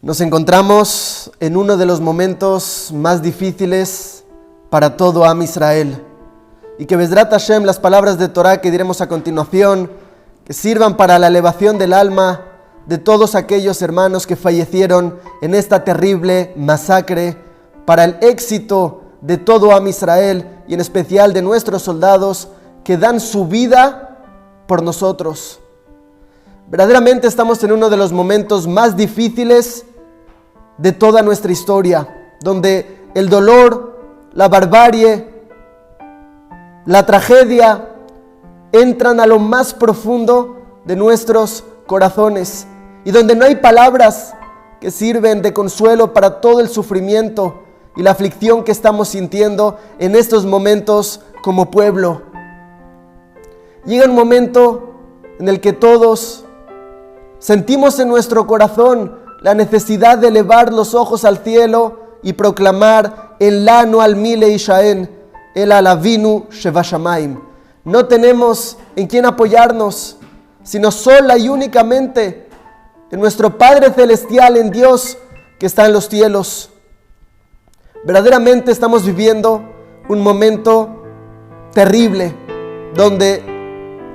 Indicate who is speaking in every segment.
Speaker 1: Nos encontramos en uno de los momentos más difíciles para todo Am Israel. Y que Bezrat Hashem, las palabras de Torah que diremos a continuación, que sirvan para la elevación del alma de todos aquellos hermanos que fallecieron en esta terrible masacre, para el éxito de todo Am Israel y en especial de nuestros soldados que dan su vida por nosotros. Verdaderamente estamos en uno de los momentos más difíciles de toda nuestra historia, donde el dolor, la barbarie, la tragedia entran a lo más profundo de nuestros corazones y donde no hay palabras que sirven de consuelo para todo el sufrimiento y la aflicción que estamos sintiendo en estos momentos como pueblo. Llega un momento en el que todos sentimos en nuestro corazón la necesidad de elevar los ojos al cielo y proclamar el Lanu al Mile Ishaen, el Alavinu Shevashamaim. No tenemos en quién apoyarnos, sino sola y únicamente en nuestro Padre Celestial, en Dios que está en los cielos. Verdaderamente estamos viviendo un momento terrible, donde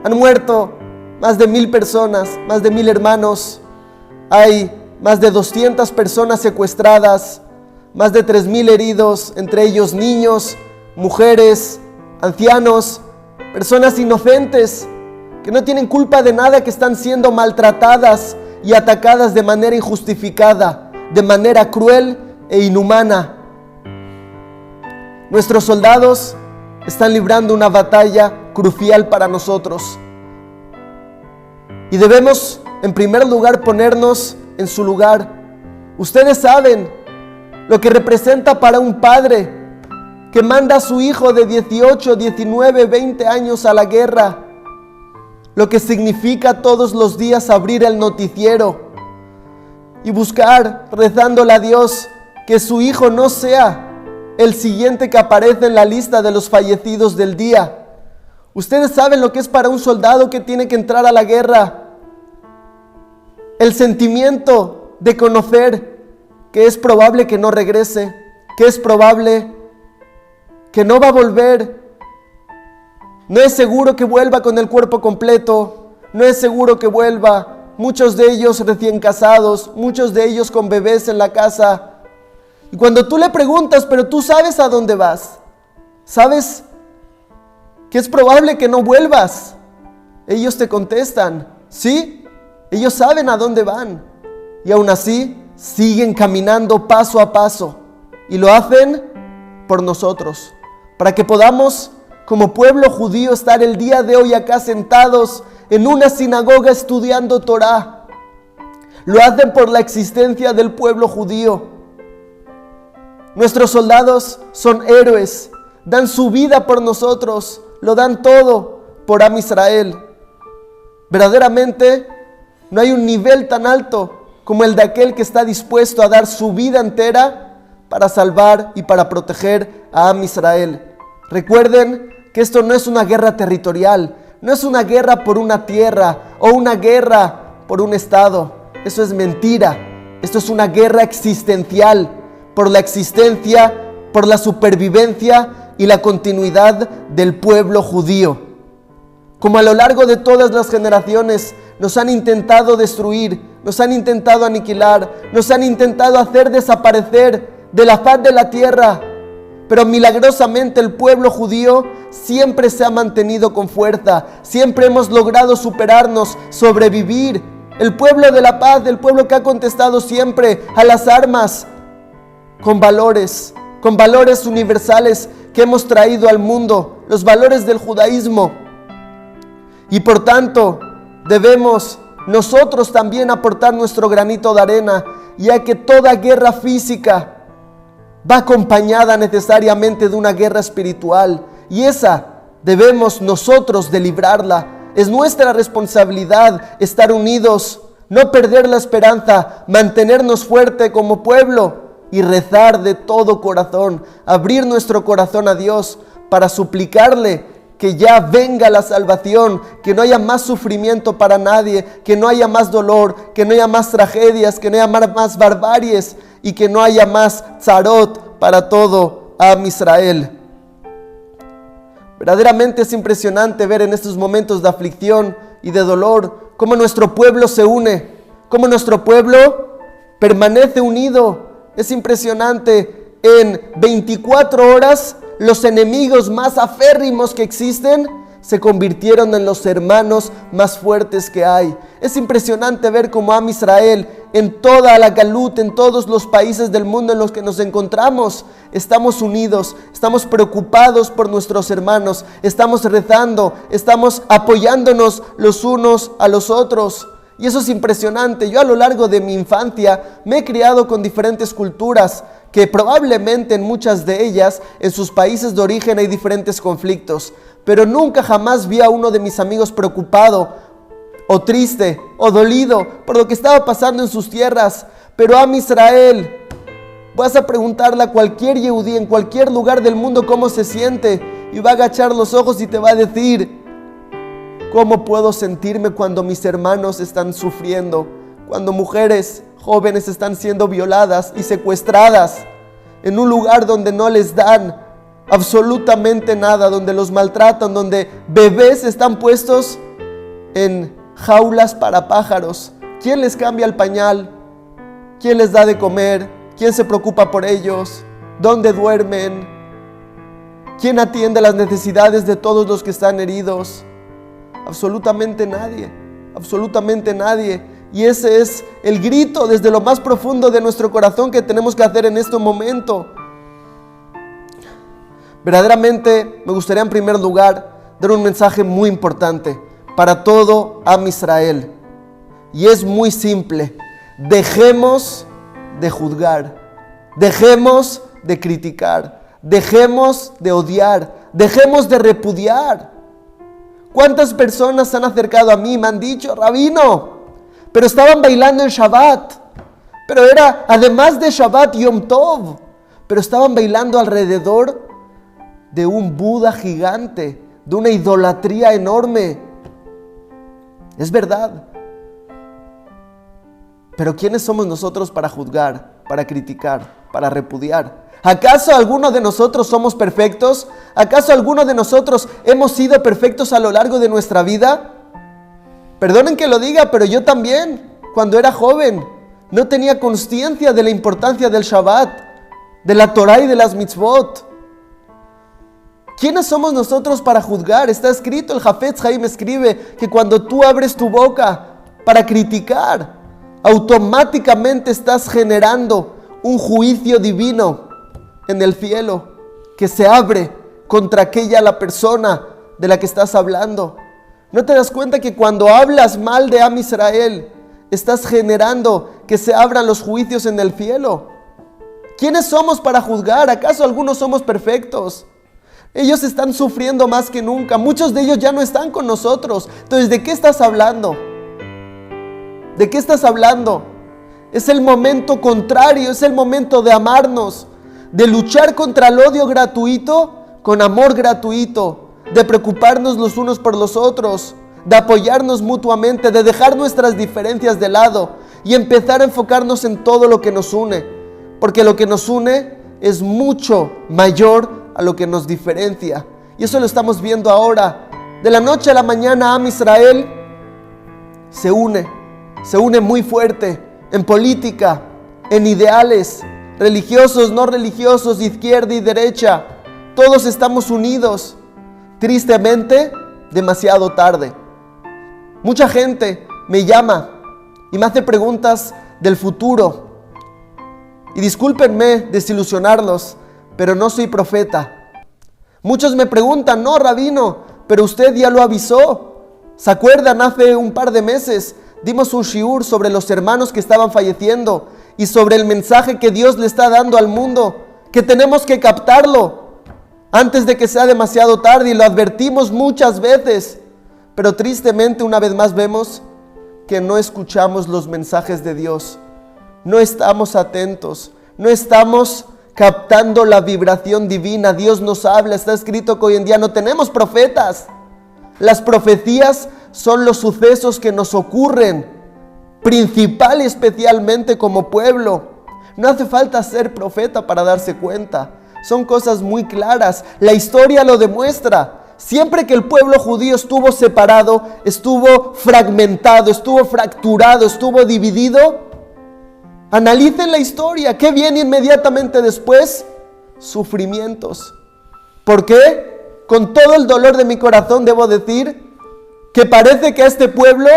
Speaker 1: han muerto más de 1,000 personas, más de 1,000 hermanos. Hay más de 200 personas secuestradas, más de 3,000 heridos, entre ellos niños, mujeres, ancianos, personas inocentes que no tienen culpa de nada, que están siendo maltratadas y atacadas de manera injustificada, de manera cruel e inhumana. Nuestros soldados están librando una batalla crucial para nosotros y debemos, en primer lugar, ponernos en su lugar. Ustedes saben lo que representa para un padre que manda a su hijo de 18, 19, 20 años a la guerra, lo que significa todos los días abrir el noticiero y buscar, rezándole a Dios, que su hijo no sea el siguiente que aparece en la lista de los fallecidos del día. Ustedes saben lo que es para un soldado que tiene que entrar a la guerra. El sentimiento de conocer que es probable que no regrese, que es probable que no va a volver. No es seguro que vuelva con el cuerpo completo, no es seguro que vuelva. Muchos de ellos recién casados, muchos de ellos con bebés en la casa. Y cuando tú le preguntas, pero tú sabes a dónde vas, sabes que es probable que no vuelvas, ellos te contestan, sí. Ellos saben a dónde van y aún así siguen caminando paso a paso y lo hacen por nosotros, para que podamos como pueblo judío estar el día de hoy acá sentados en una sinagoga estudiando Torah. Lo hacen por la existencia del pueblo judío. Nuestros soldados son héroes, dan su vida por nosotros, lo dan todo por Am Israel. Verdaderamente no hay un nivel tan alto como el de aquel que está dispuesto a dar su vida entera para salvar y para proteger a Am Israel. Recuerden que esto no es una guerra territorial, no es una guerra por una tierra o una guerra por un estado. Eso es mentira. Esto es una guerra existencial, por la existencia, por la supervivencia y la continuidad del pueblo judío. Como a lo largo de todas las generaciones nos han intentado destruir, nos han intentado aniquilar, nos han intentado hacer desaparecer de la faz de la tierra, pero milagrosamente el pueblo judío siempre se ha mantenido con fuerza, siempre hemos logrado superarnos, sobrevivir. El pueblo de la paz, el pueblo que ha contestado siempre a las armas con valores universales que hemos traído al mundo, los valores del judaísmo. Y por tanto, debemos nosotros también aportar nuestro granito de arena, ya que toda guerra física va acompañada necesariamente de una guerra espiritual, y esa debemos nosotros de librarla. Es nuestra responsabilidad estar unidos, no perder la esperanza, mantenernos fuerte como pueblo y rezar de todo corazón, abrir nuestro corazón a Dios para suplicarle que ya venga la salvación, que no haya más sufrimiento para nadie, que no haya más dolor, que no haya más tragedias, que no haya más barbaries y que no haya más tzarot para todo Am Israel. Verdaderamente es impresionante ver en estos momentos de aflicción y de dolor cómo nuestro pueblo se une, cómo nuestro pueblo permanece unido. Es impresionante, en 24 horas los enemigos más aférrimos que existen se convirtieron en los hermanos más fuertes que hay. Es impresionante ver cómo Am Israel, en toda la galut, en todos los países del mundo en los que nos encontramos, estamos unidos, estamos preocupados por nuestros hermanos, estamos rezando, estamos apoyándonos los unos a los otros. Y eso es impresionante. Yo a lo largo de mi infancia me he criado con diferentes culturas, que probablemente en muchas de ellas, en sus países de origen hay diferentes conflictos, pero nunca jamás vi a uno de mis amigos preocupado o triste o dolido por lo que estaba pasando en sus tierras. Pero Am Israel, vas a preguntarle a cualquier yehudí en cualquier lugar del mundo cómo se siente y va a agachar los ojos y te va a decir: ¿cómo puedo sentirme cuando mis hermanos están sufriendo? Cuando mujeres jóvenes están siendo violadas y secuestradas en un lugar donde no les dan absolutamente nada, donde los maltratan, donde bebés están puestos en jaulas para pájaros. ¿Quién les cambia el pañal? ¿Quién les da de comer? ¿Quién se preocupa por ellos? ¿Dónde duermen? ¿Quién atiende las necesidades de todos los que están heridos? Absolutamente nadie, absolutamente nadie. Y ese es el grito desde lo más profundo de nuestro corazón que tenemos que hacer en este momento. Verdaderamente me gustaría en primer lugar dar un mensaje muy importante para todo Am Israel. Y es muy simple: dejemos de juzgar, dejemos de criticar, dejemos de odiar, dejemos de repudiar. ¿Cuántas personas se han acercado a mí y me han dicho: Rabino, pero estaban bailando en Shabbat, pero era además de Shabbat Yom Tov, pero estaban bailando alrededor de un Buda gigante, de una idolatría enorme? Es verdad. Pero ¿quiénes somos nosotros para juzgar, para criticar, para repudiar? ¿Acaso alguno de nosotros somos perfectos? ¿Acaso alguno de nosotros hemos sido perfectos a lo largo de nuestra vida? Perdonen que lo diga, pero yo también, cuando era joven, no tenía consciencia de la importancia del Shabbat, de la Torah y de las mitzvot. ¿Quiénes somos nosotros para juzgar? Está escrito, el Hafetz Haim escribe que cuando tú abres tu boca para criticar, automáticamente estás generando un juicio divino en el cielo que se abre contra la persona de la que estás hablando. ¿No te das cuenta que cuando hablas mal de Am Israel, estás generando que se abran los juicios en el cielo? ¿Quiénes somos para juzgar? ¿Acaso algunos somos perfectos? Ellos están sufriendo más que nunca. Muchos de ellos ya no están con nosotros. Entonces, ¿de qué estás hablando? ¿De qué estás hablando? Es el momento contrario, es el momento de amarnos, de luchar contra el odio gratuito con amor gratuito, de preocuparnos los unos por los otros, de apoyarnos mutuamente, de dejar nuestras diferencias de lado y empezar a enfocarnos en todo lo que nos une, porque lo que nos une es mucho mayor a lo que nos diferencia. Y eso lo estamos viendo ahora. De la noche a la mañana Am Israel se une muy fuerte en política, en ideales, religiosos, no religiosos, izquierda y derecha. Todos estamos unidos. Tristemente, demasiado tarde. Mucha gente me llama y me hace preguntas del futuro. Y discúlpenme desilusionarlos, pero no soy profeta. Muchos me preguntan: no, Rabino, pero usted ya lo avisó. ¿Se acuerdan? Hace un par de meses dimos un shiur sobre los hermanos que estaban falleciendo y sobre el mensaje que Dios le está dando al mundo, que tenemos que captarlo antes de que sea demasiado tarde, y lo advertimos muchas veces, pero tristemente una vez más vemos que no escuchamos los mensajes de Dios, no estamos atentos, no estamos captando la vibración divina. Dios nos habla. Está escrito que hoy en día no tenemos profetas. Las profecías son los sucesos que nos ocurren, principal y especialmente como pueblo. No hace falta ser profeta para darse cuenta. Son cosas muy claras. La historia lo demuestra. Siempre que el pueblo judío estuvo separado, estuvo fragmentado, estuvo fracturado, estuvo dividido, analicen la historia. ¿Qué viene inmediatamente después? Sufrimientos. ¿Por qué? Con todo el dolor de mi corazón debo decir que parece que a este pueblo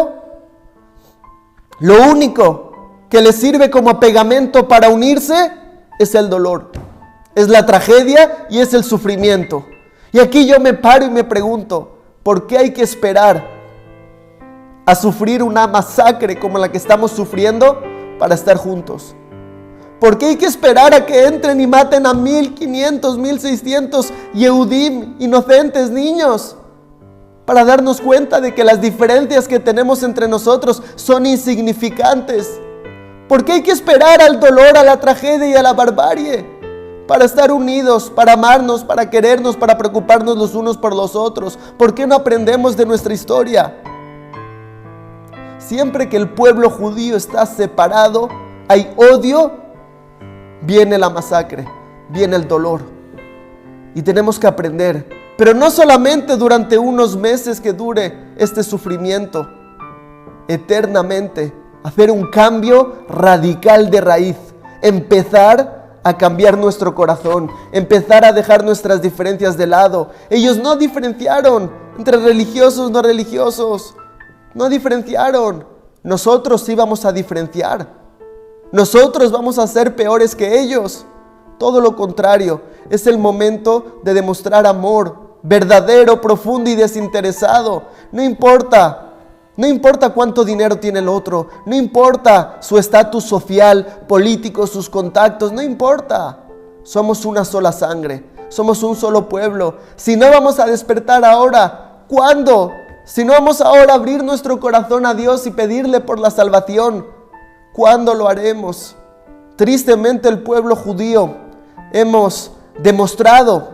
Speaker 1: lo único que le sirve como pegamento para unirse es el dolor, es la tragedia y es el sufrimiento. Y aquí yo me paro y me pregunto, ¿por qué hay que esperar a sufrir una masacre como la que estamos sufriendo para estar juntos? ¿Por qué hay que esperar a que entren y maten a 1,500, 1,600 Yehudim, inocentes niños, para darnos cuenta de que las diferencias que tenemos entre nosotros son insignificantes? ¿Por qué hay que esperar al dolor, a la tragedia y a la barbarie para estar unidos, para amarnos, para querernos, para preocuparnos los unos por los otros? ¿Por qué no aprendemos de nuestra historia? Siempre que el pueblo judío está separado, hay odio, viene la masacre, viene el dolor. Y tenemos que aprender, pero no solamente durante unos meses que dure este sufrimiento, eternamente, hacer un cambio radical de raíz, empezar a cambiar nuestro corazón, empezar a dejar nuestras diferencias de lado. Ellos no diferenciaron entre religiosos, no religiosos, no diferenciaron. Nosotros sí vamos a diferenciar. Nosotros vamos a ser peores que ellos. Todo lo contrario, es el momento de demostrar amor verdadero, profundo y desinteresado. No importa cuánto dinero tiene el otro, no importa su estatus social, político, sus contactos, no importa. Somos una sola sangre, somos un solo pueblo. Si no vamos a despertar ahora, ¿cuándo? Si no vamos ahora a abrir nuestro corazón a Dios y pedirle por la salvación, ¿cuándo lo haremos? Tristemente el pueblo judío hemos demostrado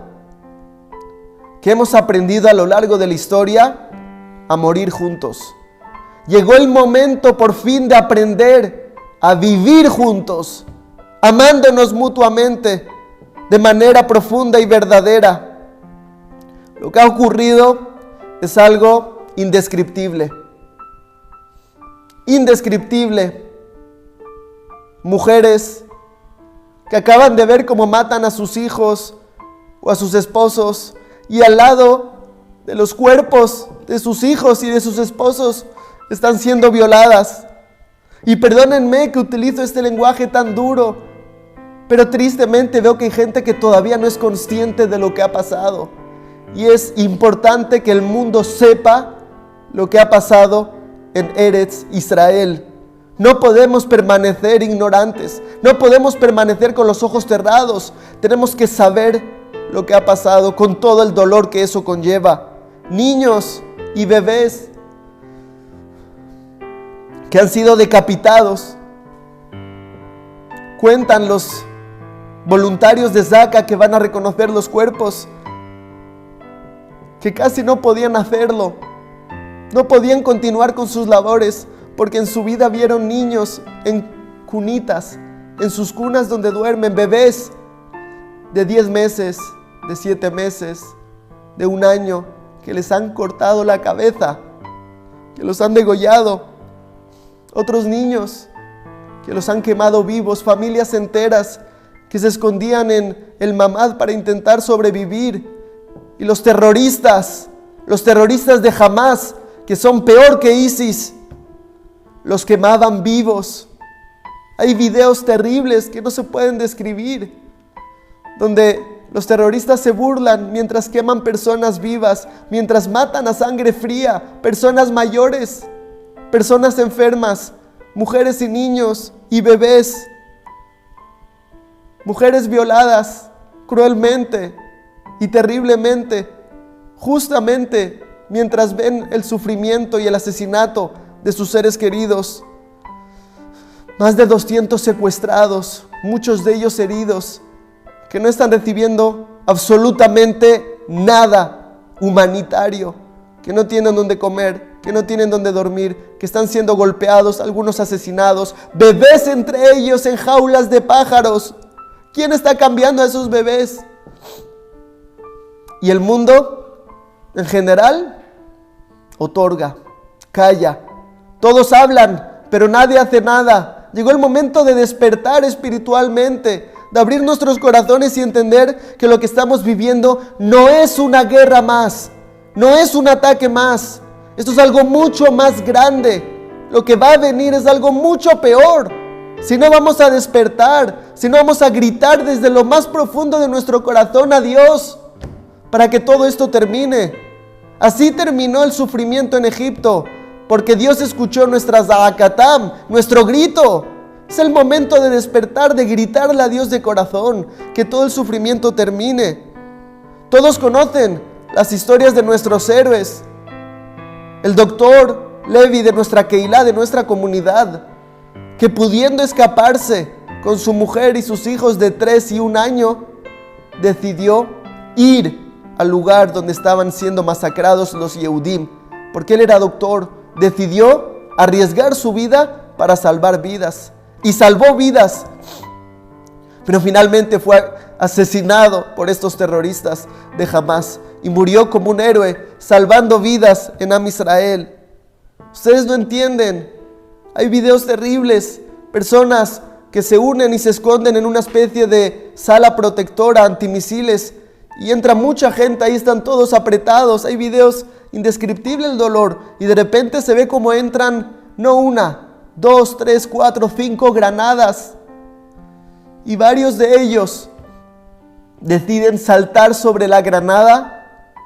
Speaker 1: que hemos aprendido a lo largo de la historia a morir juntos. Llegó el momento por fin de aprender a vivir juntos, amándonos mutuamente de manera profunda y verdadera. Lo que ha ocurrido es algo indescriptible. Indescriptible. Mujeres que acaban de ver cómo matan a sus hijos o a sus esposos, y al lado de los cuerpos de sus hijos y de sus esposos están siendo violadas. Y perdónenme que utilizo este lenguaje tan duro, pero tristemente veo que hay gente que todavía no es consciente de lo que ha pasado. Y es importante que el mundo sepa lo que ha pasado en Eretz Israel. No podemos permanecer ignorantes, no podemos permanecer con los ojos cerrados. Tenemos que saber lo que ha pasado con todo el dolor que eso conlleva. Niños y bebés que han sido decapitados. Cuentan los voluntarios de Zaka que van a reconocer los cuerpos, que casi no podían hacerlo, no podían continuar con sus labores, porque en su vida vieron niños en cunitas, en sus cunas donde duermen, bebés de 10 meses, de 7 meses, de 1 año, que les han cortado la cabeza, que los han degollado. Otros niños que los han quemado vivos, familias enteras que se escondían en el mamad para intentar sobrevivir. Y los terroristas de Hamas, que son peor que ISIS, los quemaban vivos. Hay videos terribles que no se pueden describir, donde los terroristas se burlan mientras queman personas vivas, mientras matan a sangre fría, personas mayores, personas enfermas, mujeres y niños y bebés, mujeres violadas cruelmente y terriblemente, justamente mientras ven el sufrimiento y el asesinato de sus seres queridos. Más de 200 secuestrados, muchos de ellos heridos, que no están recibiendo absolutamente nada humanitario, que no tienen dónde comer, que no tienen dónde dormir, que están siendo golpeados, algunos asesinados, bebés entre ellos en jaulas de pájaros. ¿Quién está cambiando a esos bebés? Y el mundo, en general, otorga, calla. Todos hablan, pero nadie hace nada. Llegó el momento de despertar espiritualmente, de abrir nuestros corazones y entender que lo que estamos viviendo no es una guerra más, no es un ataque más. Esto es algo mucho más grande. Lo que va a venir es algo mucho peor. Si no vamos a despertar, si no vamos a gritar desde lo más profundo de nuestro corazón a Dios para que todo esto termine. Así terminó el sufrimiento en Egipto, porque Dios escuchó nuestra za'akatam, nuestro grito. Es el momento de despertar, de gritarle a Dios de corazón, que todo el sufrimiento termine. Todos conocen las historias de nuestros héroes. El doctor Levi de nuestra Keilah, de nuestra comunidad, que pudiendo escaparse con su mujer y sus hijos de 3 y 1 año, decidió ir al lugar donde estaban siendo masacrados los Yehudim, porque él era doctor. Decidió arriesgar su vida para salvar vidas, y salvó vidas, pero finalmente fue asesinado por estos terroristas de Hamas, y murió como un héroe, salvando vidas en Am Israel. Ustedes no entienden. Hay videos terribles, personas que se unen y se esconden en una especie de sala protectora antimisiles y entra mucha gente, ahí están todos apretados. Hay videos indescriptible el dolor y de repente se ve como entran no 1, 2, 3, 4, 5 granadas y varios de ellos deciden saltar sobre la granada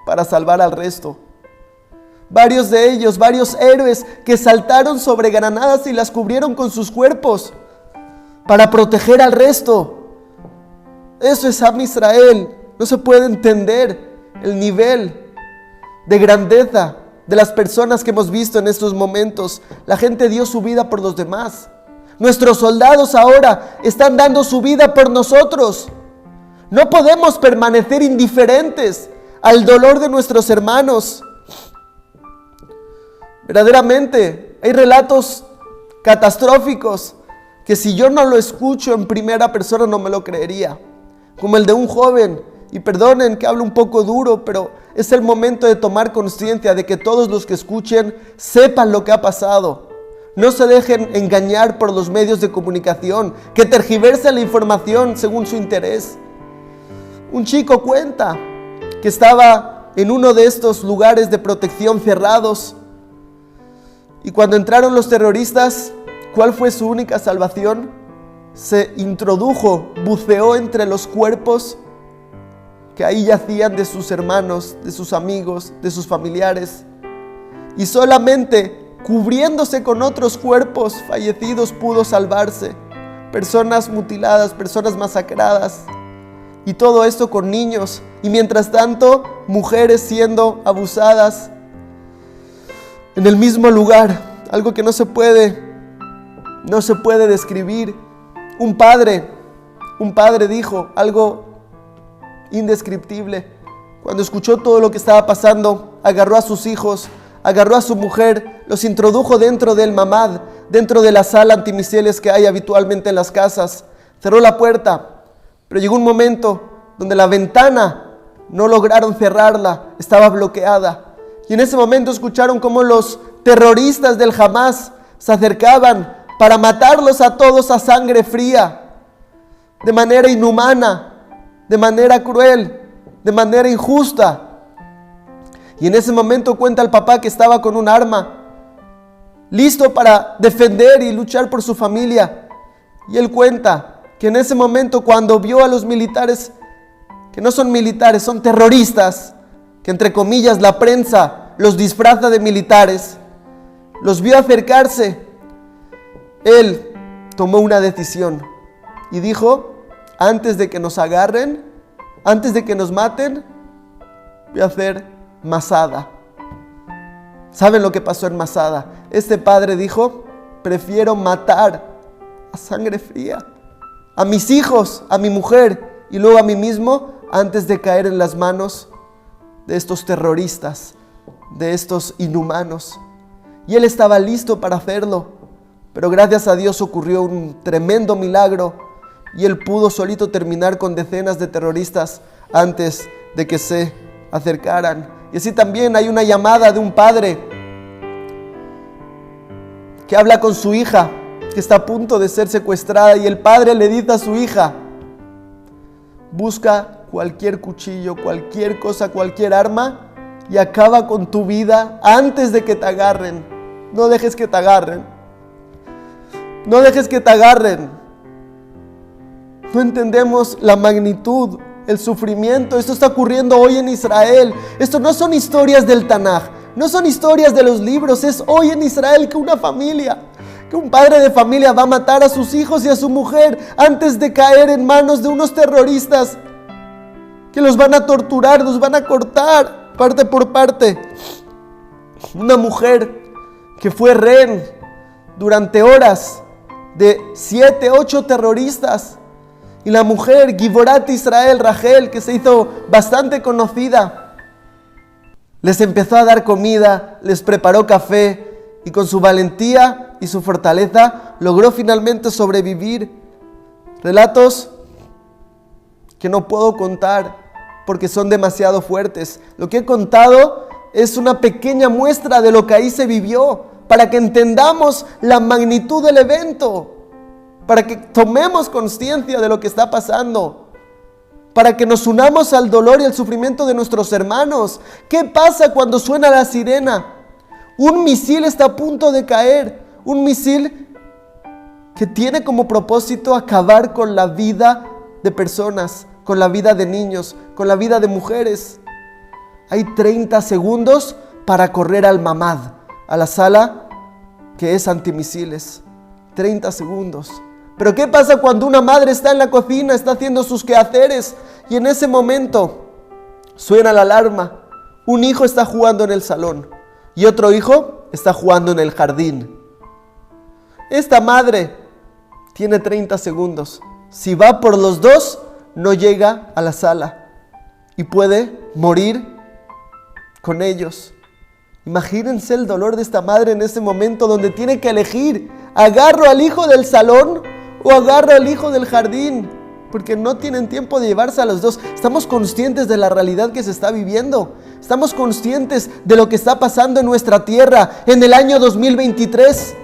Speaker 1: para salvar al resto. Varios de ellos, varios héroes que saltaron sobre granadas y las cubrieron con sus cuerpos para proteger al resto. Eso es Am Israel. No se puede entender el nivel de grandeza de las personas que hemos visto en estos momentos. La gente dio su vida por los demás. Nuestros soldados ahora están dando su vida por nosotros. No podemos permanecer indiferentes al dolor de nuestros hermanos. Verdaderamente, hay relatos catastróficos que si yo no lo escucho en primera persona no me lo creería. Como el de un joven, y perdonen que hablo un poco duro, pero es el momento de tomar conciencia de que todos los que escuchen sepan lo que ha pasado. No se dejen engañar por los medios de comunicación, que tergiversen la información según su interés. Un chico cuenta que estaba en uno de estos lugares de protección cerrados, y cuando entraron los terroristas, ¿cuál fue su única salvación? Se introdujo, buceó entre los cuerpos que ahí yacían de sus hermanos, de sus amigos, de sus familiares. Y solamente cubriéndose con otros cuerpos fallecidos pudo salvarse. Personas mutiladas, personas masacradas. Y todo esto con niños. Y mientras tanto, mujeres siendo abusadas en el mismo lugar, algo que no se puede describir. Un padre dijo algo indescriptible. Cuando escuchó todo lo que estaba pasando, agarró a sus hijos, agarró a su mujer, los introdujo dentro del mamad, dentro de la sala antimisiles que hay habitualmente en las casas. Cerró la puerta, pero llegó un momento donde la ventana no lograron cerrarla, estaba bloqueada. Y en ese momento escucharon cómo los terroristas del Hamas se acercaban para matarlos a todos a sangre fría, de manera inhumana, de manera cruel, de manera injusta. Y en ese momento cuenta el papá que estaba con un arma, listo para defender y luchar por su familia. Y él cuenta que en ese momento, cuando vio a los militares, que no son militares, son terroristas, que entre comillas la prensa los disfraza de militares, los vio acercarse, él tomó una decisión y dijo: antes de que nos agarren, antes de que nos maten, voy a hacer Masada. ¿Saben lo que pasó en Masada? Este padre dijo: prefiero matar a sangre fría a mis hijos, a mi mujer, y luego a mí mismo antes de caer en las manos de estos terroristas, de estos inhumanos. Y él estaba listo para hacerlo, pero gracias a Dios ocurrió un tremendo milagro y él pudo solito terminar con decenas de terroristas antes de que se acercaran. Y así también hay una llamada de un padre que habla con su hija que está a punto de ser secuestrada, y el padre le dice a su hija: busca cualquier cuchillo, cualquier cosa, cualquier arma y acaba con tu vida antes de que te agarren. No dejes que te agarren. No dejes que te agarren. No entendemos la magnitud, el sufrimiento. Esto está ocurriendo hoy en Israel. Esto no son historias del Tanaj, no son historias de los libros. Es hoy en Israel que una familia, que un padre de familia va a matar a sus hijos y a su mujer antes de caer en manos de unos terroristas que los van a torturar, los van a cortar parte por parte. Una mujer que fue rehén durante horas de 7, 8 terroristas. Y la mujer, Givorat Israel, Rachel, que se hizo bastante conocida, les empezó a dar comida, les preparó café y con su valentía y su fortaleza logró finalmente sobrevivir. Relatos que no puedo contar porque son demasiado fuertes. Lo que he contado es una pequeña muestra de lo que ahí se vivió, para que entendamos la magnitud del evento, para que tomemos conciencia de lo que está pasando, para que nos unamos al dolor y al sufrimiento de nuestros hermanos. ¿Qué pasa cuando suena la sirena? Un misil está a punto de caer, un misil que tiene como propósito acabar con la vida de personas, con la vida de niños, con la vida de mujeres. Hay 30 segundos para correr al mamad, a la sala que es antimisiles. 30 segundos. Pero ¿qué pasa cuando una madre está en la cocina, está haciendo sus quehaceres y en ese momento suena la alarma? Un hijo está jugando en el salón y otro hijo está jugando en el jardín. Esta madre tiene 30 segundos. Si va por los dos, no llega a la sala y puede morir con ellos. Imagínense el dolor de esta madre en ese momento donde tiene que elegir: ¿agarro al hijo del salón o agarro al hijo del jardín? Porque no tienen tiempo de llevarse a los dos. Estamos conscientes de la realidad que se está viviendo. Estamos conscientes de lo que está pasando en nuestra tierra en el año 2023.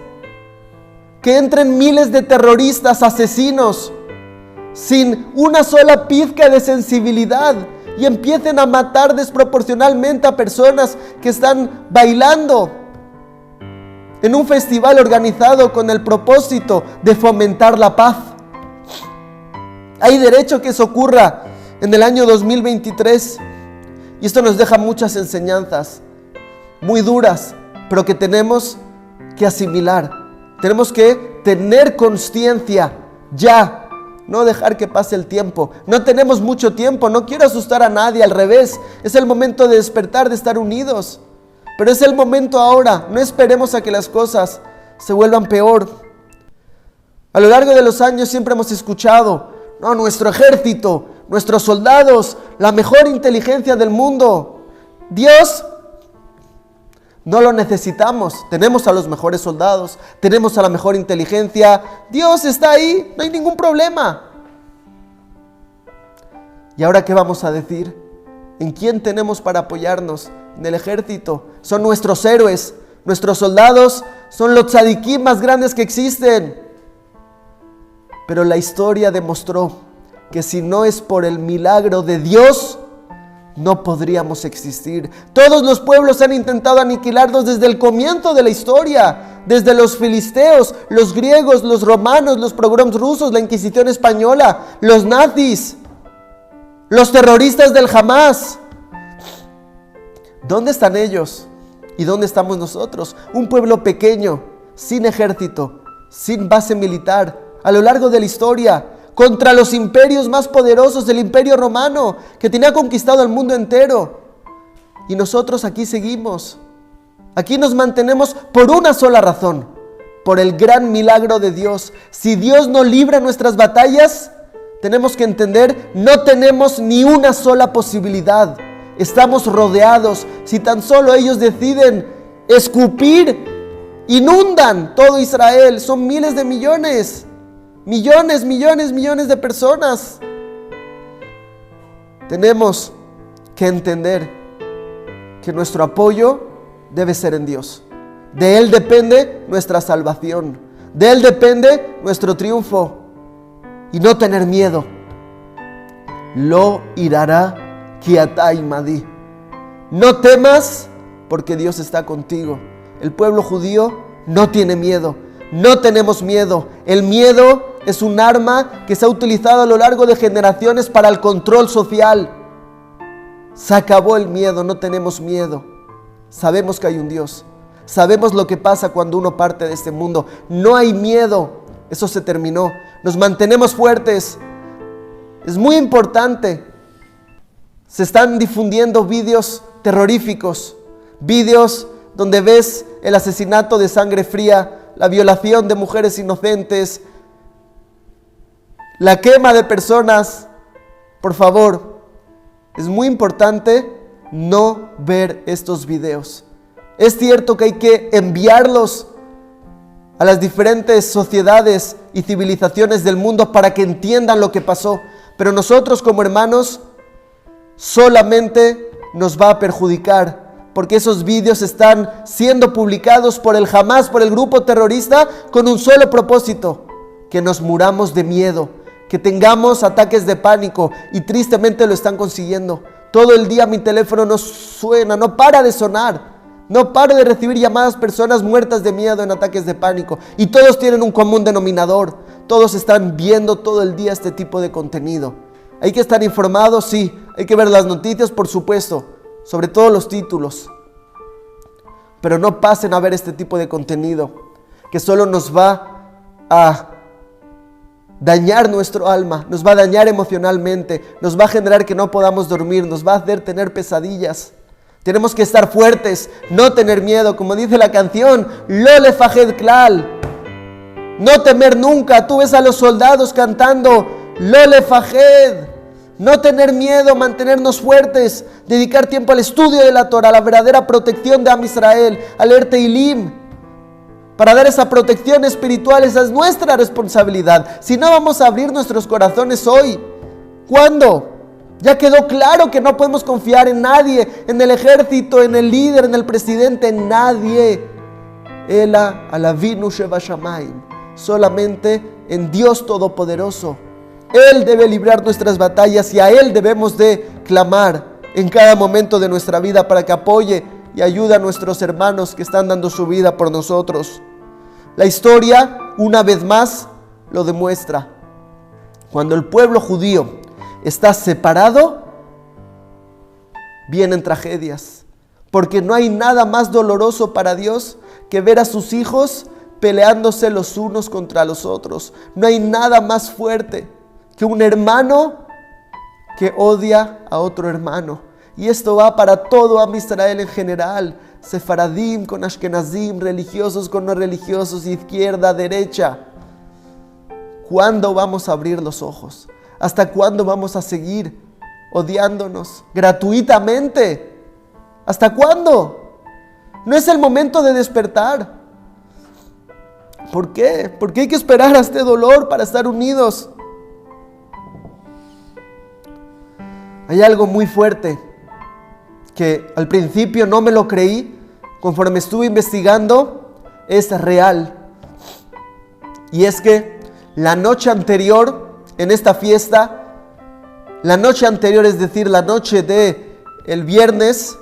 Speaker 1: Que entren miles de terroristas, asesinos, sin una sola pizca de sensibilidad, y empiecen a matar desproporcionalmente a personas que están bailando en un festival organizado con el propósito de fomentar la paz. Hay derecho que eso ocurra en el año 2023, y esto nos deja muchas enseñanzas muy duras, pero que tenemos que asimilar. Tenemos que tener conciencia ya. No dejar que pase el tiempo. No tenemos mucho tiempo. No quiero asustar a nadie. Al revés. Es el momento de despertar, de estar unidos. Pero es el momento ahora. No esperemos a que las cosas se vuelvan peor. A lo largo de los años siempre hemos escuchado: no, nuestro ejército, nuestros soldados, la mejor inteligencia del mundo. Dios, no lo necesitamos. Tenemos a los mejores soldados, tenemos a la mejor inteligencia. Dios está ahí, no hay ningún problema. ¿Y ahora qué vamos a decir? ¿En quién tenemos para apoyarnos? En el ejército. Son nuestros héroes. Nuestros soldados son los tzadikim más grandes que existen. Pero la historia demostró que si no es por el milagro de Dios, no podríamos existir. Todos los pueblos han intentado aniquilarnos desde el comienzo de la historia. Desde los filisteos, los griegos, los romanos, los pogroms rusos, la Inquisición española, los nazis, los terroristas del Hamas. ¿Dónde están ellos? ¿Y dónde estamos nosotros? Un pueblo pequeño, sin ejército, sin base militar, a lo largo de la historia, contra los imperios más poderosos del Imperio Romano, que tenía conquistado el mundo entero. Y nosotros aquí seguimos. Aquí nos mantenemos por una sola razón: por el gran milagro de Dios. Si Dios no libra nuestras batallas, Tenemos que entender, no tenemos ni una sola posibilidad. Estamos rodeados. Si tan solo ellos deciden escupir, inundan todo Israel. Son miles de millones. Millones de personas. Tenemos que entender que nuestro apoyo debe ser en Dios. De Él depende nuestra salvación. De Él depende nuestro triunfo. Y no tener miedo. Lo irará ki ata imadi. No temas porque Dios está contigo. El pueblo judío no tiene miedo. No tenemos miedo. El miedo es un arma que se ha utilizado a lo largo de generaciones para el control social. Se acabó el miedo, no tenemos miedo. Sabemos que hay un Dios. Sabemos lo que pasa cuando uno parte de este mundo. No hay miedo. Eso se terminó. Nos mantenemos fuertes. Es muy importante. Se están difundiendo vídeos terroríficos. Vídeos donde ves el asesinato de sangre fría, la violación de mujeres inocentes, la quema de personas. Por favor, es muy importante no ver estos videos. Es cierto que hay que enviarlos a las diferentes sociedades y civilizaciones del mundo para que entiendan lo que pasó, pero nosotros como hermanos solamente nos va a perjudicar, porque esos vídeos están siendo publicados por el Hamas, por el grupo terrorista, con un solo propósito: que nos muramos de miedo, que tengamos ataques de pánico, y tristemente lo están consiguiendo. Todo el día mi teléfono no suena, no para de sonar. No paro de recibir llamadas, personas muertas de miedo en ataques de pánico. Y todos tienen un común denominador. Todos están viendo todo el día este tipo de contenido. Hay que estar informados, sí. Hay que ver las noticias, por supuesto. Sobre todo los títulos. Pero no pasen a ver este tipo de contenido, que solo nos va a dañar nuestro alma. Nos va a dañar emocionalmente. Nos va a generar que no podamos dormir. Nos va a hacer tener pesadillas. Tenemos que estar fuertes, no tener miedo, como dice la canción, Lo lefajed klal, no temer nunca. Tú ves a los soldados cantando, Lo lefajed, no tener miedo, mantenernos fuertes, dedicar tiempo al estudio de la Torah, a la verdadera protección de Am Israel, a leer Teilim, para dar esa protección espiritual. Esa es nuestra responsabilidad. Si no, vamos a abrir nuestros corazones hoy. ¿Cuándo? Ya quedó claro que no podemos confiar en nadie, en el ejército, en el líder, en el presidente, en nadie. Ela alavinu sheba shamayim, solamente en Dios Todopoderoso. Él debe librar nuestras batallas y a Él debemos de clamar en cada momento de nuestra vida para que apoye y ayude a nuestros hermanos que están dando su vida por nosotros. La historia, una vez más, lo demuestra. Cuando el pueblo judío está separado, vienen tragedias, porque no hay nada más doloroso para Dios que ver a sus hijos peleándose los unos contra los otros. No hay nada más fuerte que un hermano que odia a otro hermano. Y esto va para todo Am Israel en general, sefaradim con ashkenazim, religiosos con no religiosos, izquierda, derecha. ¿Cuándo vamos a abrir los ojos? ¿Hasta cuándo vamos a seguir odiándonos gratuitamente? ¿Hasta cuándo? No es el momento de despertar. ¿Por qué? Porque hay que esperar a este dolor para estar unidos. Hay algo muy fuerte que al principio no me lo creí. Conforme estuve investigando, es real. Y es que la noche anterior, en esta fiesta, la noche anterior, es decir, la noche de el viernes,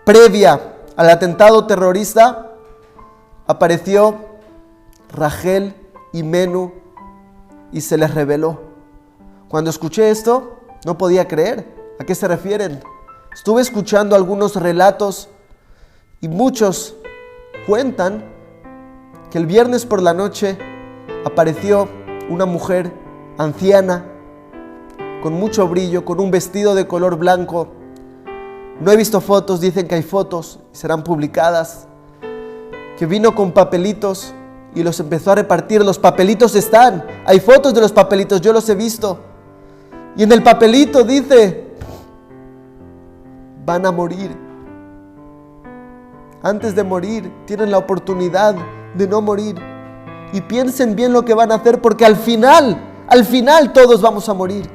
Speaker 1: previa al atentado terrorista, apareció Rachel y Menú y se les reveló. Cuando escuché esto, no podía creer. ¿A qué se refieren? Estuve escuchando algunos relatos y muchos cuentan que el viernes por la noche apareció una mujer anciana, con mucho brillo, con un vestido de color blanco. No he visto fotos, dicen que hay fotos, serán publicadas, que vino con papelitos y los empezó a repartir. Los papelitos están, hay fotos de los papelitos, yo los he visto. Y en el papelito dice, van a morir. Antes de morir, tienen la oportunidad de no morir. Y piensen bien lo que van a hacer, porque al final todos vamos a morir.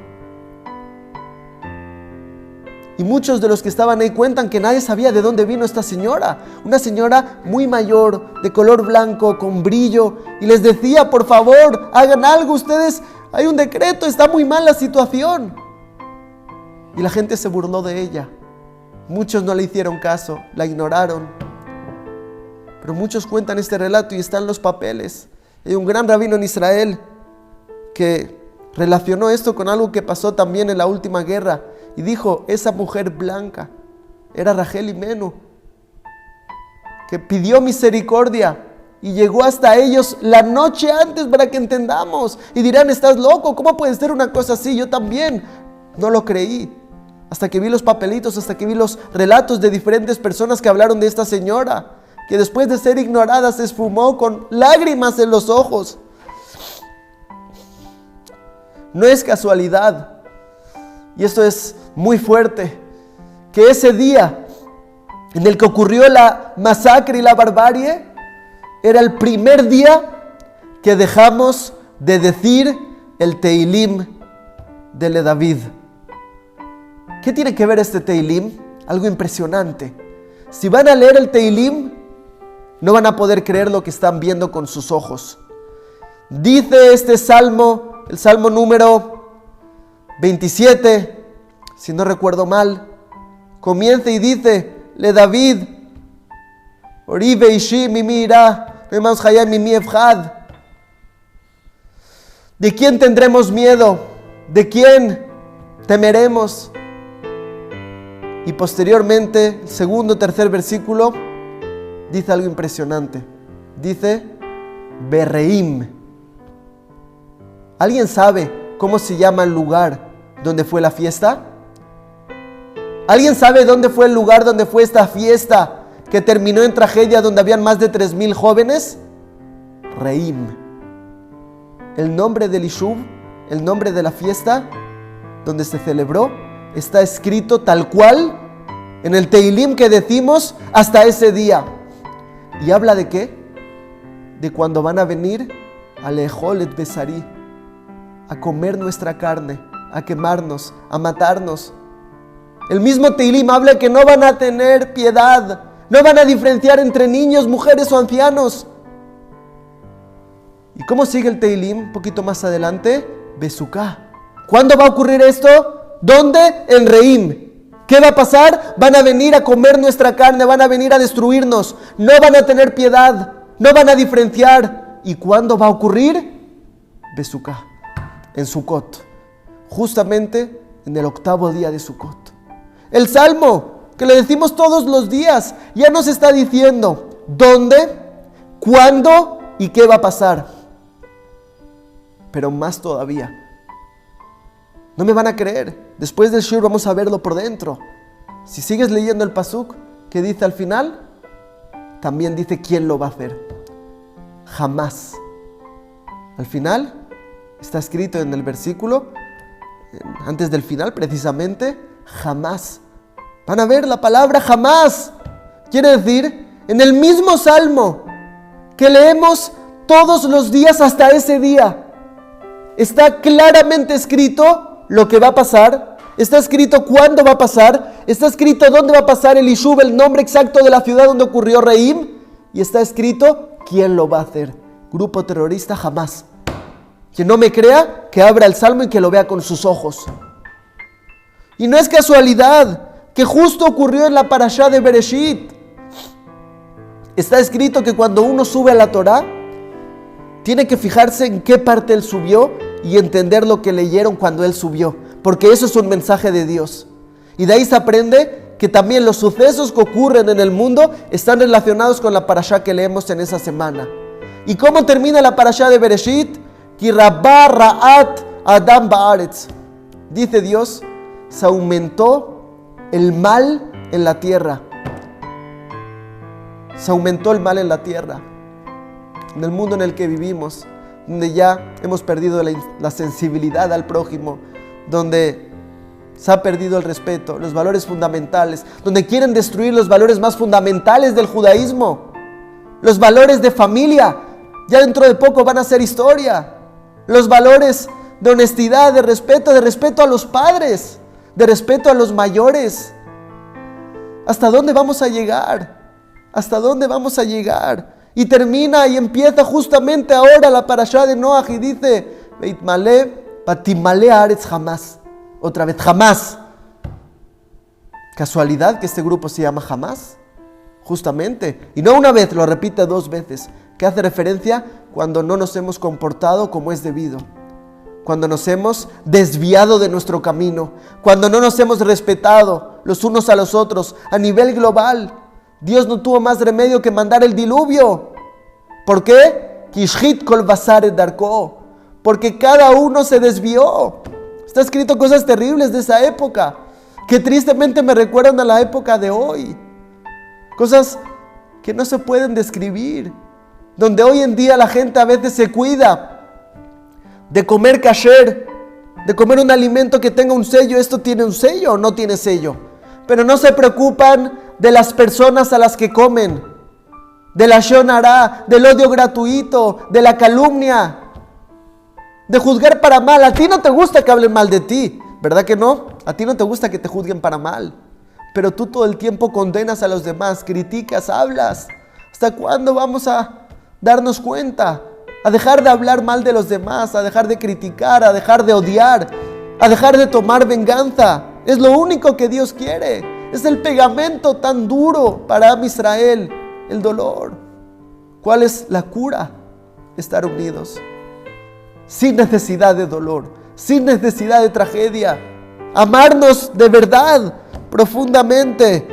Speaker 1: Y muchos de los que estaban ahí cuentan que nadie sabía de dónde vino esta señora. Una señora muy mayor, de color blanco, con brillo. Y les decía, por favor, hagan algo ustedes. Hay un decreto, está muy mal la situación. Y la gente se burló de ella. Muchos no le hicieron caso, la ignoraron. Pero muchos cuentan este relato y están los papeles. Hay un gran rabino en Israel que relacionó esto con algo que pasó también en la última guerra. Y dijo, esa mujer blanca era Rachel Imenu, que pidió misericordia y llegó hasta ellos la noche antes para que entendamos. Y dirán, ¿estás loco? ¿Cómo puede ser una cosa así? Yo también no lo creí. Hasta que vi los papelitos, hasta que vi los relatos de diferentes personas que hablaron de esta señora, que después de ser ignorada se esfumó con lágrimas en los ojos. No es casualidad. Y esto es muy fuerte, que ese día en el que ocurrió la masacre y la barbarie, era el primer día que dejamos de decir el Teilim de David. ¿Qué tiene que ver este Teilim? Algo impresionante. Si van a leer el Teilim, no van a poder creer lo que están viendo con sus ojos. Dice este salmo, el salmo número 27, si no recuerdo mal, comienza y dice, le David, Oribe Ishi Mimi Ira, Memaus Hayam Mimi Efjad. ¿De quién tendremos miedo? ¿De quién temeremos? Y posteriormente, el segundo, tercer versículo, dice algo impresionante. Dice, Berreim. ¿Alguien sabe cómo se llama el lugar donde fue la fiesta? ¿Alguien sabe dónde fue el lugar donde fue esta fiesta que terminó en tragedia, donde habían más de 3,000 jóvenes? Reim. El nombre del Yishuv, el nombre de la fiesta donde se celebró, está escrito tal cual en el Teilim que decimos hasta ese día. ¿Y habla de qué? De cuando van a venir a Lejolet Besari, a comer nuestra carne, a quemarnos, a matarnos. El mismo Teilim habla que no van a tener piedad, no van a diferenciar entre niños, mujeres o ancianos. ¿Y cómo sigue el Teilim? Un poquito más adelante, Besuká. ¿Cuándo va a ocurrir esto? ¿Dónde? En Reim. ¿Qué va a pasar? Van a venir a comer nuestra carne, van a venir a destruirnos, no van a tener piedad, no van a diferenciar. ¿Y cuándo va a ocurrir? Besuká, en Sukkot, justamente en el 8º día de Sukkot. El Salmo, que le decimos todos los días, ya nos está diciendo dónde, cuándo y qué va a pasar. Pero más todavía, no me van a creer. Después del Shur vamos a verlo por dentro. Si sigues leyendo el pasuk que dice al final, también dice quién lo va a hacer. Jamás. Al final está escrito en el versículo, antes del final precisamente, jamás. Van a ver la palabra jamás. Quiere decir, en el mismo salmo que leemos todos los días hasta ese día, está claramente escrito lo que va a pasar, está escrito cuándo va a pasar, está escrito dónde va a pasar el Yishuv, el nombre exacto de la ciudad donde ocurrió Reim, y está escrito quién lo va a hacer. Grupo terrorista jamás. Quien no me crea, que abra el salmo y que lo vea con sus ojos. Y no es casualidad que justo ocurrió en la parashá de Bereshit. Está escrito que cuando uno sube a la Torá, tiene que fijarse en qué parte él subió y entender lo que leyeron cuando él subió, porque eso es un mensaje de Dios. Y de ahí se aprende que también los sucesos que ocurren en el mundo están relacionados con la parashá que leemos en esa semana. ¿Y cómo termina la parashá de Bereshit? Ki rabá ra'at adam ba'aretz. Dice Dios, se aumentó el mal en la tierra. Se aumentó el mal en la tierra. en el mundo en el que vivimos, donde ya hemos perdido la sensibilidad al prójimo, donde se ha perdido el respeto, los valores fundamentales, donde quieren destruir los valores más fundamentales del judaísmo, los valores de familia, ya dentro de poco van a ser historia, los valores de honestidad, de respeto a los padres, de respeto a los mayores. ¿Hasta dónde vamos a llegar? ¿Hasta dónde vamos a llegar? Y termina y empieza justamente ahora la parashá de Noaj y dice, Vatimale haaretz jamás. Otra vez, jamás. ¿Casualidad que este grupo se llama jamás? Justamente. Y no una vez, lo repite 2 veces. Que hace referencia cuando no nos hemos comportado como es debido. Cuando nos hemos desviado de nuestro camino. Cuando no nos hemos respetado los unos a los otros a nivel global. Dios no tuvo más remedio que mandar el diluvio. ¿Por qué? Kishhit kol basar et darko. Porque cada uno se desvió. Está escrito cosas terribles de esa época, que tristemente me recuerdan a la época de hoy. Cosas que no se pueden describir. Donde hoy en día la gente a veces se cuida de comer kasher, de comer un alimento que tenga un sello. ¿Esto tiene un sello o no tiene sello? Pero no se preocupan de las personas a las que comen, de la lashon hará, del odio gratuito, de la calumnia, de juzgar para mal. A ti no te gusta que hablen mal de ti, ¿verdad que no? A ti no te gusta que te juzguen para mal, pero tú todo el tiempo condenas a los demás, criticas, hablas. ¿Hasta cuándo vamos a darnos cuenta? A dejar de hablar mal de los demás, a dejar de criticar, a dejar de odiar, a dejar de tomar venganza. Es lo único que Dios quiere. Es el pegamento tan duro para Am Israel, el dolor. ¿Cuál es la cura? Estar unidos, sin necesidad de dolor, sin necesidad de tragedia. Amarnos de verdad, profundamente.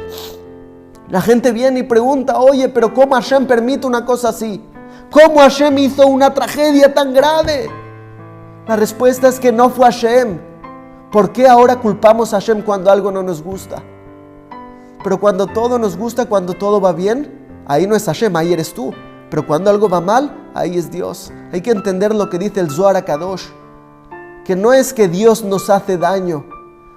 Speaker 1: La gente viene y pregunta, oye, pero ¿cómo Hashem permite una cosa así? ¿Cómo Hashem hizo una tragedia tan grave? La respuesta es que no fue Hashem. ¿Por qué ahora culpamos a Hashem cuando algo no nos gusta? Pero cuando todo nos gusta, cuando todo va bien, ahí no es Hashem, ahí eres tú. Pero cuando algo va mal, ahí es Dios. Hay que entender lo que dice el Zohar HaKadosh, que no es que Dios nos hace daño,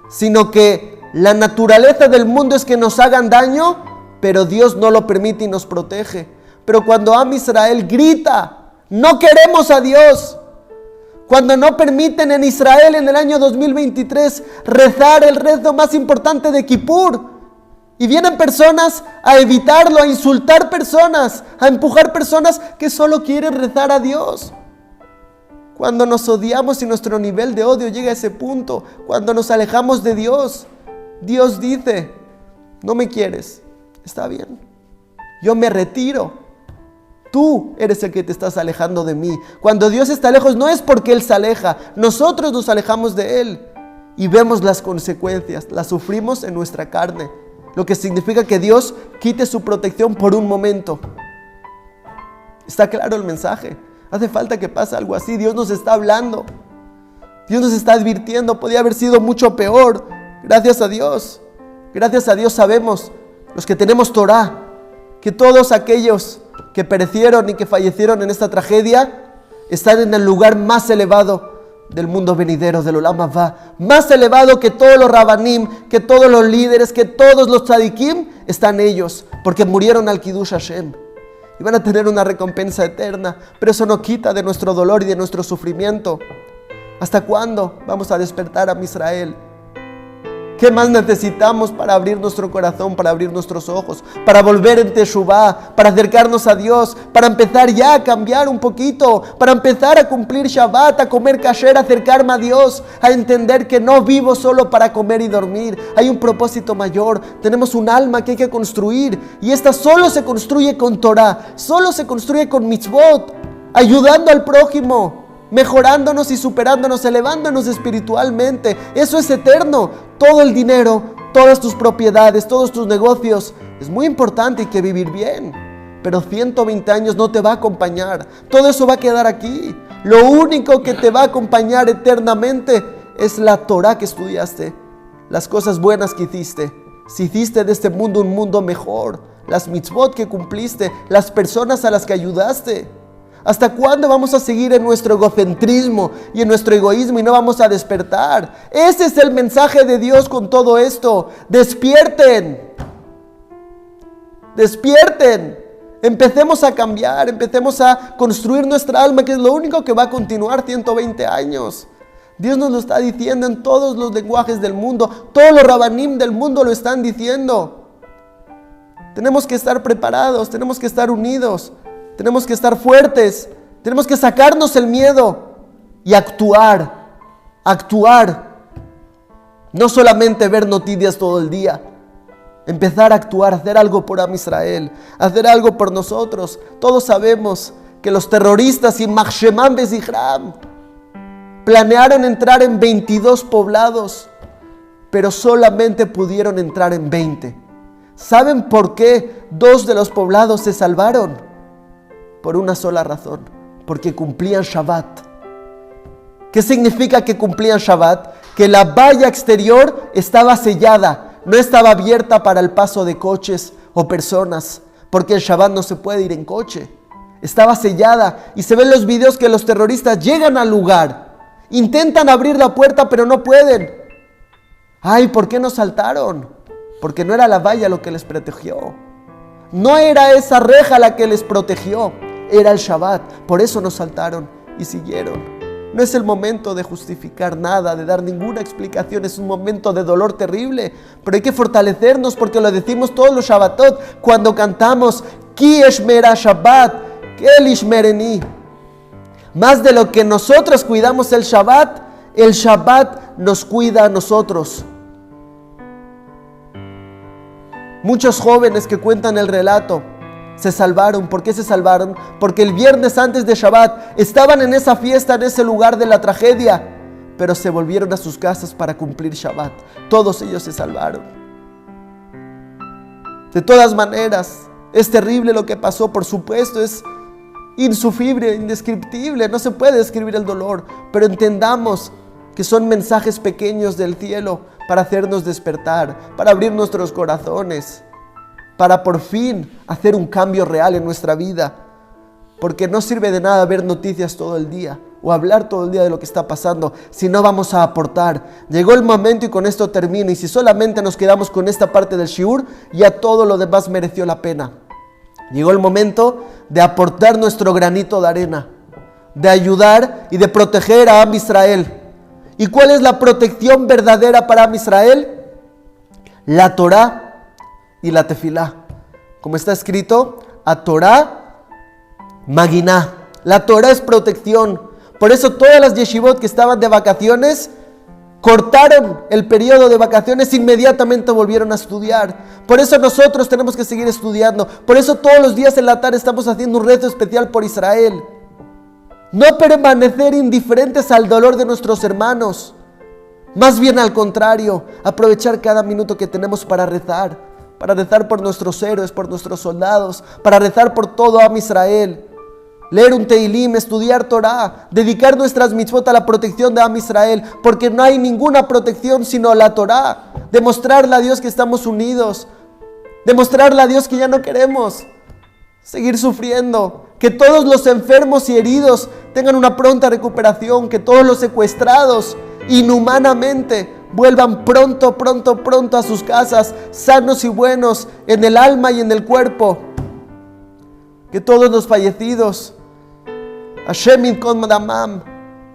Speaker 1: sino que la naturaleza del mundo es que nos hagan daño, pero Dios no lo permite y nos protege. Pero cuando Am Israel grita, no queremos a Dios, cuando no permiten en Israel en el año 2023 rezar el rezo más importante de Kippur, y vienen personas a evitarlo, a insultar personas, a empujar personas que solo quieren rezar a Dios. Cuando nos odiamos y nuestro nivel de odio llega a ese punto, cuando nos alejamos de Dios, Dios dice, no me quieres, está bien, yo me retiro. Tú eres el que te estás alejando de mí. Cuando Dios está lejos no es porque Él se aleja, nosotros nos alejamos de Él y vemos las consecuencias, las sufrimos en nuestra carne. Lo que significa que Dios quite su protección por un momento. ¿Está claro el mensaje? Hace falta que pase algo así. Dios nos está hablando. Dios nos está advirtiendo. Podía haber sido mucho peor. Gracias a Dios. Gracias a Dios sabemos, los que tenemos Torah, que todos aquellos que perecieron y que fallecieron en esta tragedia están en el lugar más elevado del mundo venidero, del Olam Haba, más elevado que todos los Rabanim, que todos los líderes, que todos los tzadikim, están ellos, porque murieron al Kiddush Hashem y van a tener una recompensa eterna. Pero eso no quita de nuestro dolor y de nuestro sufrimiento. ¿Hasta cuándo vamos a despertar a Israel? ¿Qué más necesitamos para abrir nuestro corazón, para abrir nuestros ojos, para volver en Teshuvá, para acercarnos a Dios, para empezar ya a cambiar un poquito, para empezar a cumplir Shabbat, a comer kasher, a acercarme a Dios, a entender que no vivo solo para comer y dormir? Hay un propósito mayor, tenemos un alma que hay que construir, y esta solo se construye con Torah, solo se construye con mitzvot, ayudando al prójimo, mejorándonos y superándonos, elevándonos espiritualmente. Eso es eterno. Todo el dinero, todas tus propiedades, todos tus negocios, es muy importante, hay que vivir bien, pero 120 años no te va a acompañar. Todo eso va a quedar aquí. Lo único que te va a acompañar eternamente es la Torah que estudiaste, las cosas buenas que hiciste. Si hiciste de este mundo un mundo mejor, las mitzvot que cumpliste, las personas a las que ayudaste. ¿Hasta cuándo vamos a seguir en nuestro egocentrismo y en nuestro egoísmo y no vamos a despertar? Ese es el mensaje de Dios con todo esto. Despierten. Despierten. Empecemos a cambiar, empecemos a construir nuestra alma, que es lo único que va a continuar 120 años. Dios nos lo está diciendo en todos los lenguajes del mundo. Todos los rabanim del mundo lo están diciendo. Tenemos que estar preparados, tenemos que estar unidos, tenemos que estar fuertes, tenemos que sacarnos el miedo y actuar. No solamente ver noticias todo el día. Empezar a actuar, hacer algo por Am Israel, hacer algo por nosotros. Todos sabemos que los terroristas y Machshemam Bezihram planearon entrar en 22 poblados, pero solamente pudieron entrar en 20. ¿Saben por qué 2 de los poblados se salvaron? Por una sola razón, porque cumplían Shabbat. ¿Qué significa que cumplían Shabbat? Que la valla exterior estaba sellada, no estaba abierta para el paso de coches o personas, porque en Shabbat no se puede ir en coche. Estaba sellada y se ven los videos que los terroristas llegan al lugar, intentan abrir la puerta pero no pueden. Ay, ¿por qué no saltaron? Porque no era la valla lo que les protegió. No era esa reja la que les protegió, era el Shabbat. Por eso no saltaron y siguieron. No es el momento de justificar nada, de dar ninguna explicación. Es un momento de dolor terrible, pero hay que fortalecernos porque lo decimos todos los Shabbatot cuando cantamos Ki Eshmera Shabbat, Kel Ishmereni. Más de lo que nosotros cuidamos el Shabbat nos cuida a nosotros. Muchos jóvenes que cuentan el relato se salvaron. ¿Por qué se salvaron? Porque el viernes antes de Shabbat estaban en esa fiesta, en ese lugar de la tragedia, pero se volvieron a sus casas para cumplir Shabbat. Todos ellos se salvaron. De todas maneras, es terrible lo que pasó, por supuesto, es insufrible, indescriptible, no se puede describir el dolor, pero entendamos que son mensajes pequeños del cielo para hacernos despertar, para abrir nuestros corazones, para por fin hacer un cambio real en nuestra vida. Porque no sirve de nada ver noticias todo el día o hablar todo el día de lo que está pasando si no vamos a aportar. Llegó el momento, y con esto termino, y si solamente nos quedamos con esta parte del shiur, ya todo lo demás mereció la pena. Llegó el momento de aportar nuestro granito de arena, de ayudar y de proteger a Am Israel. ¿Y cuál es la protección verdadera para Am Israel? La Torah y la Tefilá. Como está escrito, a Torah Maginá. La Torah es protección. Por eso todas las yeshivot que estaban de vacaciones cortaron el periodo de vacaciones, inmediatamente volvieron a estudiar. Por eso nosotros tenemos que seguir estudiando. Por eso todos los días en la tarde estamos haciendo un rezo especial por Israel. No permanecer indiferentes al dolor de nuestros hermanos. Más bien al contrario, aprovechar cada minuto que tenemos para rezar por nuestros héroes, por nuestros soldados, para rezar por todo Am Israel. Leer un Teilim, estudiar Torah, dedicar nuestras mitzvot a la protección de Am Israel, porque no hay ninguna protección sino la Torah. Demostrarle a Dios que estamos unidos, demostrarle a Dios que ya no queremos seguir sufriendo, que todos los enfermos y heridos tengan una pronta recuperación, que todos los secuestrados inhumanamente vuelvan pronto a sus casas, sanos y buenos en el alma y en el cuerpo. Que todos los fallecidos, Hashem Yinkom Damam,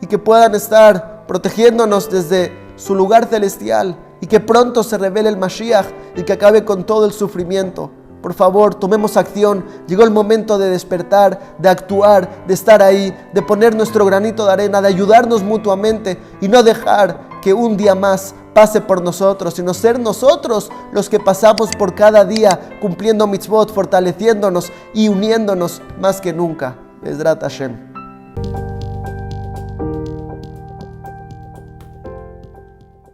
Speaker 1: y que puedan estar protegiéndonos desde su lugar celestial, y que pronto se revele el Mashiach y que acabe con todo el sufrimiento. Por favor, tomemos acción. Llegó el momento de despertar, de actuar, de estar ahí, de poner nuestro granito de arena, de ayudarnos mutuamente y no dejar que un día más pase por nosotros, sino ser nosotros los que pasamos por cada día cumpliendo mitzvot, fortaleciéndonos y uniéndonos más que nunca. Bezrat Hashem.